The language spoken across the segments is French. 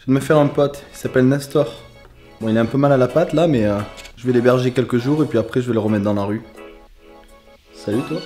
Je viens de me faire un pote, il s'appelle Nestor. Bon, il a un peu mal à la patte là, mais je vais l'héberger quelques jours et puis après je vais le remettre dans la rue. Salut toi.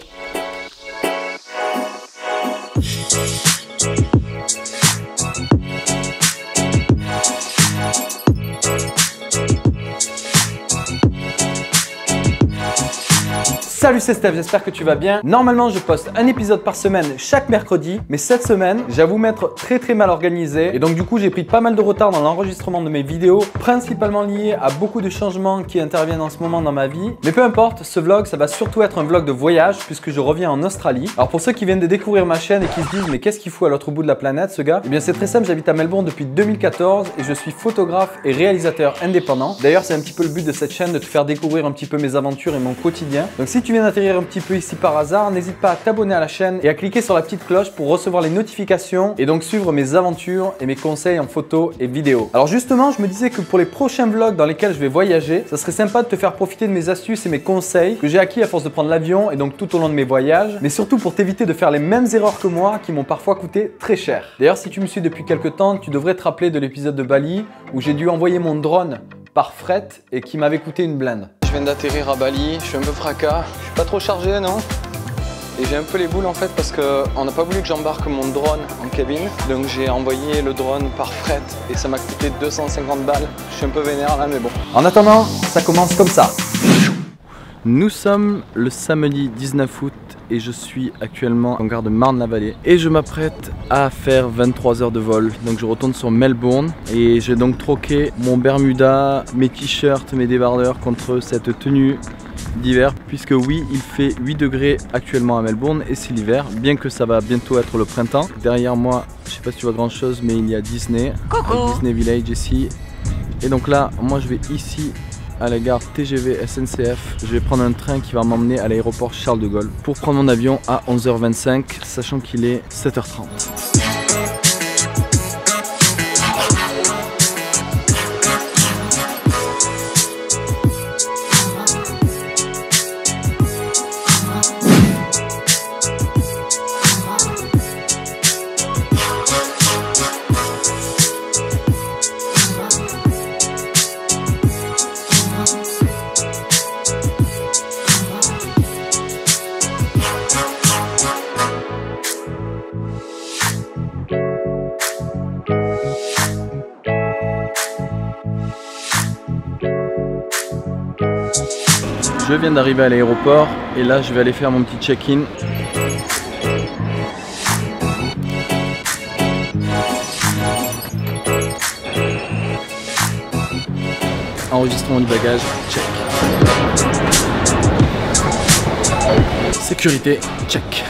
Salut, c'est Steph, j'espère que tu vas bien. Normalement, je poste un épisode par semaine chaque mercredi, mais cette semaine, j'avoue m'être très mal organisé. Et donc du coup, j'ai pris pas mal de retard dans l'enregistrement de mes vidéos, principalement lié à beaucoup de changements qui interviennent en ce moment dans ma vie. Mais peu importe, ce vlog, ça va surtout être un vlog de voyage puisque je reviens en Australie. Alors pour ceux qui viennent de découvrir ma chaîne et qui se disent mais qu'est-ce qu'il fout à l'autre bout de la planète ce gars? Eh bien c'est très simple, j'habite à Melbourne depuis 2014 et je suis photographe et réalisateur indépendant. D'ailleurs, c'est un petit peu le but de cette chaîne, de te faire découvrir un petit peu mes aventures et mon quotidien. Donc si tu viens d'atterrir un petit peu ici par hasard, n'hésite pas à t'abonner à la chaîne et à cliquer sur la petite cloche pour recevoir les notifications et donc suivre mes aventures et mes conseils en photo et vidéo. Alors justement, je me disais que pour les prochains vlogs dans lesquels je vais voyager, ça serait sympa de te faire profiter de mes astuces et mes conseils que j'ai acquis à force de prendre l'avion et donc tout au long de mes voyages, mais surtout pour t'éviter de faire les mêmes erreurs que moi qui m'ont parfois coûté très cher. D'ailleurs, si tu me suis depuis quelques temps, tu devrais te rappeler de l'épisode de Bali où j'ai dû envoyer mon drone par fret et qui m'avait coûté une blinde. Je viens d'atterrir à Bali, je suis un peu fracas, je suis pas trop chargé non? Et j'ai un peu les boules en fait parce qu'on n'a pas voulu que j'embarque mon drone en cabine. Donc j'ai envoyé le drone par fret et ça m'a coûté 250 balles. Je suis un peu vénère là mais bon. En attendant, ça commence comme ça. Nous sommes le samedi 19 août et je suis actuellement en gare de Marne-la-Vallée et je m'apprête à faire 23 heures de vol. Donc je retourne sur Melbourne et j'ai donc troqué mon Bermuda, mes t-shirts, mes débardeurs contre cette tenue d'hiver puisque oui, il fait 8 degrés actuellement à Melbourne et c'est l'hiver, bien que ça va bientôt être le printemps. Derrière moi, je sais pas si tu vois grand chose, mais il y a Disney, Disney Village ici. Et donc là, moi je vais ici à la gare TGV SNCF. Je vais prendre un train qui va m'emmener à l'aéroport Charles de Gaulle pour prendre mon avion à 11h25, sachant qu'il est 7h30. Je viens d'arriver à l'aéroport et là je vais aller faire mon petit check-in. Enregistrement du bagage, check. Sécurité, check.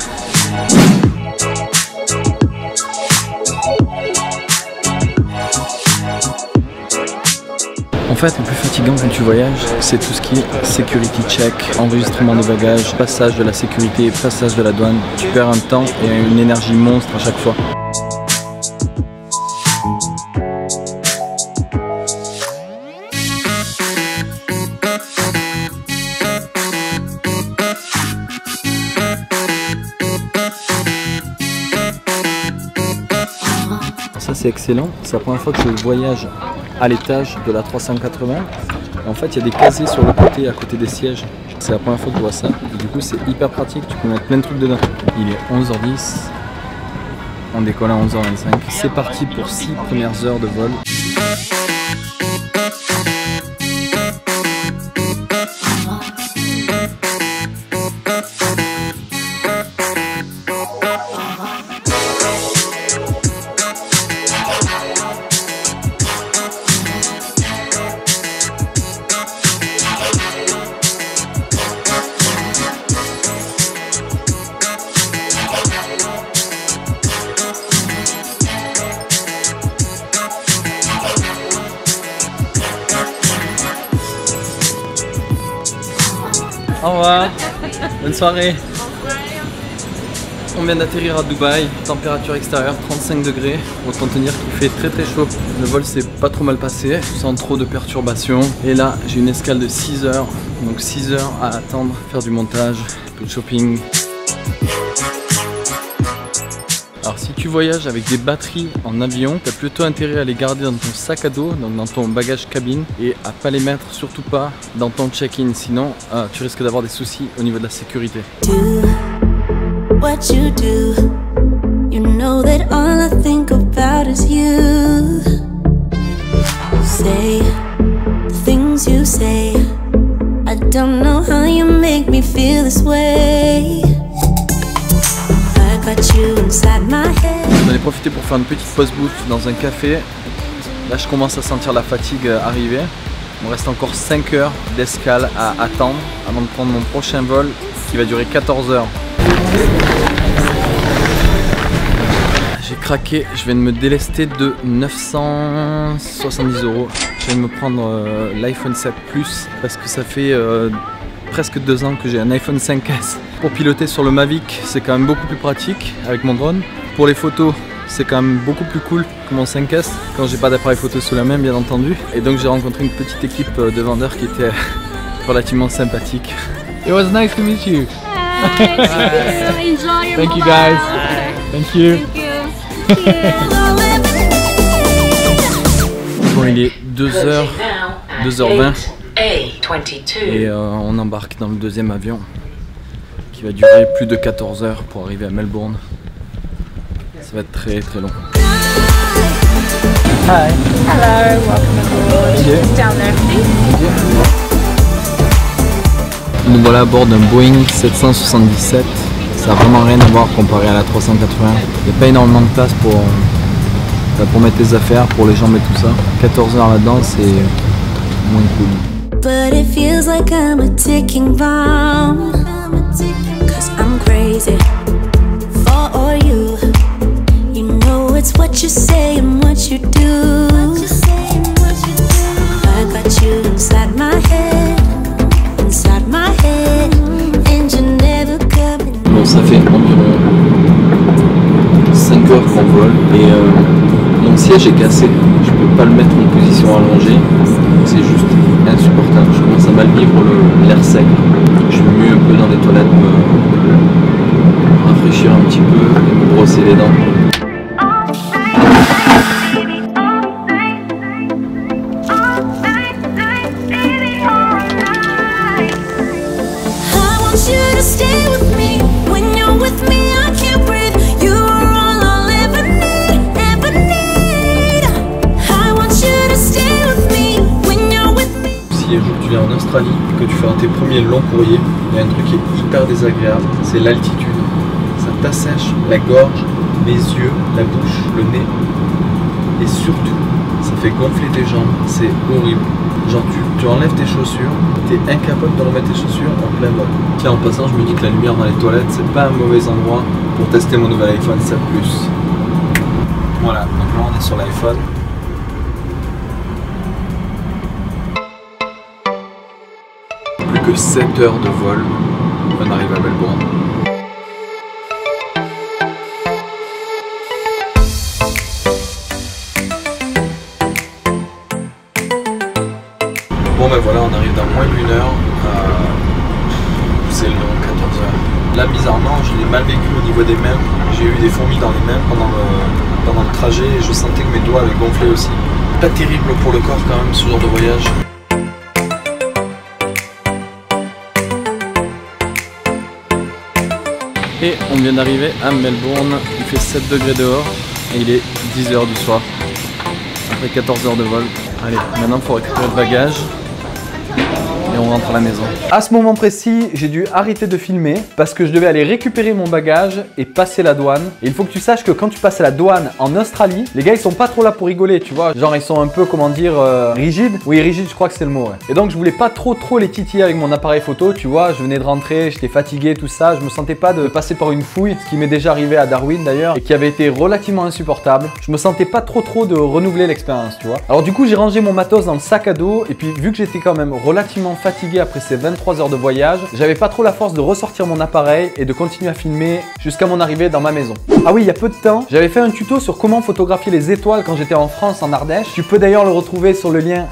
En fait, le plus fatigant quand tu voyages, c'est tout ce qui est security check, enregistrement des bagages, passage de la sécurité, passage de la douane. Tu perds un temps et une énergie monstre à chaque fois. Ça c'est excellent, c'est la première fois que je voyage à l'étage de la 380 et en fait il y a des casiers sur le côté à côté des sièges. C'est la première fois que je vois ça et du coup c'est hyper pratique, tu peux mettre plein de trucs dedans. Il est 11h10, on décolle à 11h25. C'est parti pour 6 premières heures de vol. Au revoir, bonne soirée. On vient d'atterrir à Dubaï, température extérieure 35 degrés. Autant te dire qu'il fait très chaud. Le vol s'est pas trop mal passé, sans trop de perturbations. Et là, j'ai une escale de 6 heures. Donc 6 heures à attendre, faire du montage, un peu de shopping. Alors si tu tu voyages avec des batteries en avion, tu as plutôt intérêt à les garder dans ton sac à dos, donc dans ton bagage cabine, et à pas les mettre surtout pas dans ton check-in, sinon tu risques d'avoir des soucis au niveau de la sécurité. What you do, you know that all I think about is you. Say the things you say, I don't know how you make me feel this way. I got you inside my head. J'en ai profité pour faire une petite pause bouffe dans un café. Là je commence à sentir la fatigue arriver. Il me reste encore 5 heures d'escale à attendre avant de prendre mon prochain vol qui va durer 14 heures. J'ai craqué, je viens de me délester de 970 €. Je viens de me prendre l'iPhone 7 Plus parce que ça fait presque 2 ans que j'ai un iPhone 5S. Pour piloter sur le Mavic, c'est quand même beaucoup plus pratique avec mon drone. Pour les photos, c'est quand même beaucoup plus cool que mon 5S quand j'ai pas d'appareil photo sous la main, bien entendu. Et donc j'ai rencontré une petite équipe de vendeurs qui était relativement sympathique. It was nice to meet you. Enjoy your Thank you guys. Thank you. Bon, il est 2h20 et on embarque dans le deuxième avion qui va durer plus de 14 heures pour arriver à Melbourne. Ça va être très très long. Hi. Hello, welcome aboard. Just down there, please. Nous voilà à bord d'un Boeing 777. Ça n'a vraiment rien à voir comparé à la 380. Il n'y a pas énormément de place pour mettre les affaires, pour les jambes et tout ça. 14 heures là-dedans, c'est moins cool. But it feels like I'm a ticking bomb. Cause I'm crazy for you. You know it's what you say and what you do. I got you inside my head, inside my head, and you're never coming. Bon, ça fait environ 5 heures qu'on vole et mon siège est cassé. Je peux pas le mettre en position allongée. C'est juste insupportable. Je commence à mal vivre l'air sec. Je suis mieux un peu dans les toilettes, me rafraîchir un petit peu et me brosser les dents. Si un jour tu viens en Australie et que tu fais un de tes premiers longs courriers, il y a un truc qui est hyper désagréable, c'est l'altitude. Ça t'assèche la gorge, les yeux, la bouche, le nez. Et surtout, ça fait gonfler tes jambes, c'est horrible. Genre tu enlèves tes chaussures, t'es incapable de remettre tes chaussures en plein vol. Tiens, en passant, je me dis que la lumière dans les toilettes, c'est pas un mauvais endroit pour tester mon nouvel iPhone 7 Plus. Voilà, donc là on est sur l'iPhone. Plus que 7 heures de vol, on arrive à Melbourne. Bon ben voilà, on arrive dans moins d'1 heure, c'est long, 14 heures. Là bizarrement, je l'ai mal vécu au niveau des mains, j'ai eu des fourmis dans les mains pendant le trajet et je sentais que mes doigts avaient gonflé aussi. Pas terrible pour le corps quand même ce genre de voyage. Et on vient d'arriver à Melbourne, il fait 7 degrés dehors et il est 10 h du soir, après 14 heures de vol. Allez, maintenant il faut récupérer le bagage et on rentre à la maison. À ce moment précis, j'ai dû arrêter de filmer parce que je devais aller récupérer mon bagage et passer la douane. Et il faut que tu saches que quand tu passes la douane en Australie, les gars ils sont pas trop là pour rigoler, tu vois. Genre ils sont un peu, comment dire, rigides. Oui, rigides, je crois que c'est le mot, ouais. Et donc je voulais pas trop les titiller avec mon appareil photo, tu vois. Je venais de rentrer, j'étais fatigué, tout ça. Je me sentais pas de passer par une fouille, ce qui m'est déjà arrivé à Darwin d'ailleurs et qui avait été relativement insupportable. Je me sentais pas trop de renouveler l'expérience, tu vois. Alors du coup, j'ai rangé mon matos dans le sac à dos et puis vu que j'étais quand même relativement fatigué après ces 23 heures de voyage, j'avais pas trop la force de ressortir mon appareil et de continuer à filmer jusqu'à mon arrivée dans ma maison. Ah oui, il y a peu de temps, j'avais fait un tuto sur comment photographier les étoiles quand j'étais en France, en Ardèche. Tu peux d'ailleurs le retrouver sur le lien.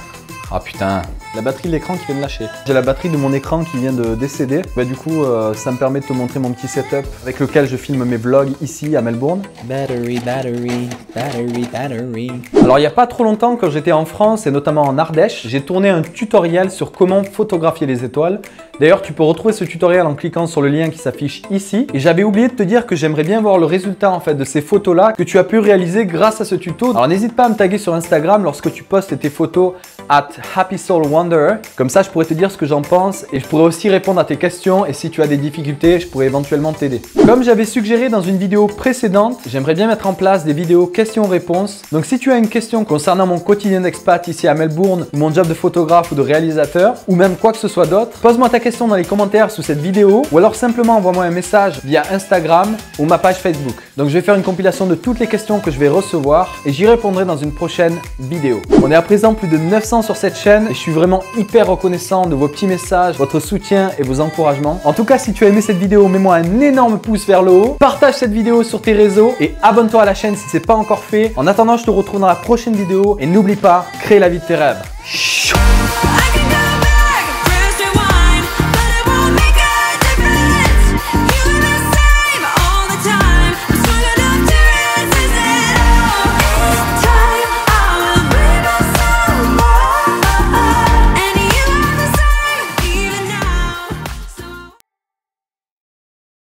Ah putain, la batterie de l'écran qui vient de lâcher. J'ai la batterie de mon écran qui vient de décéder. Bah, du coup, ça me permet de te montrer mon petit setup avec lequel je filme mes vlogs ici à Melbourne. Battery, battery, battery, battery. Alors, il n'y a pas trop longtemps, quand j'étais en France et notamment en Ardèche, j'ai tourné un tutoriel sur comment photographier les étoiles. D'ailleurs, tu peux retrouver ce tutoriel en cliquant sur le lien qui s'affiche ici. Et j'avais oublié de te dire que j'aimerais bien voir le résultat en fait de ces photos-là que tu as pu réaliser grâce à ce tuto. Alors n'hésite pas à me taguer sur Instagram lorsque tu postes tes photos @HappySoulWanderer. Comme ça, je pourrais te dire ce que j'en pense et je pourrais aussi répondre à tes questions. Et si tu as des difficultés, je pourrais éventuellement t'aider. Comme j'avais suggéré dans une vidéo précédente, j'aimerais bien mettre en place des vidéos questions-réponses. Donc si tu as une question concernant mon quotidien d'expat ici à Melbourne, ou mon job de photographe ou de réalisateur, ou même quoi que ce soit d'autre, pose-moi ta question dans les commentaires sous cette vidéo ou alors simplement envoie-moi un message via Instagram ou ma page Facebook. Donc je vais faire une compilation de toutes les questions que je vais recevoir et j'y répondrai dans une prochaine vidéo. On est à présent plus de 900 sur cette chaîne et je suis vraiment hyper reconnaissant de vos petits messages, votre soutien et vos encouragements. En tout cas, si tu as aimé cette vidéo, mets-moi un énorme pouce vers le haut, partage cette vidéo sur tes réseaux et abonne-toi à la chaîne si ce n'est pas encore fait. En attendant, je te retrouve dans la prochaine vidéo et n'oublie pas, crée la vie de tes rêves.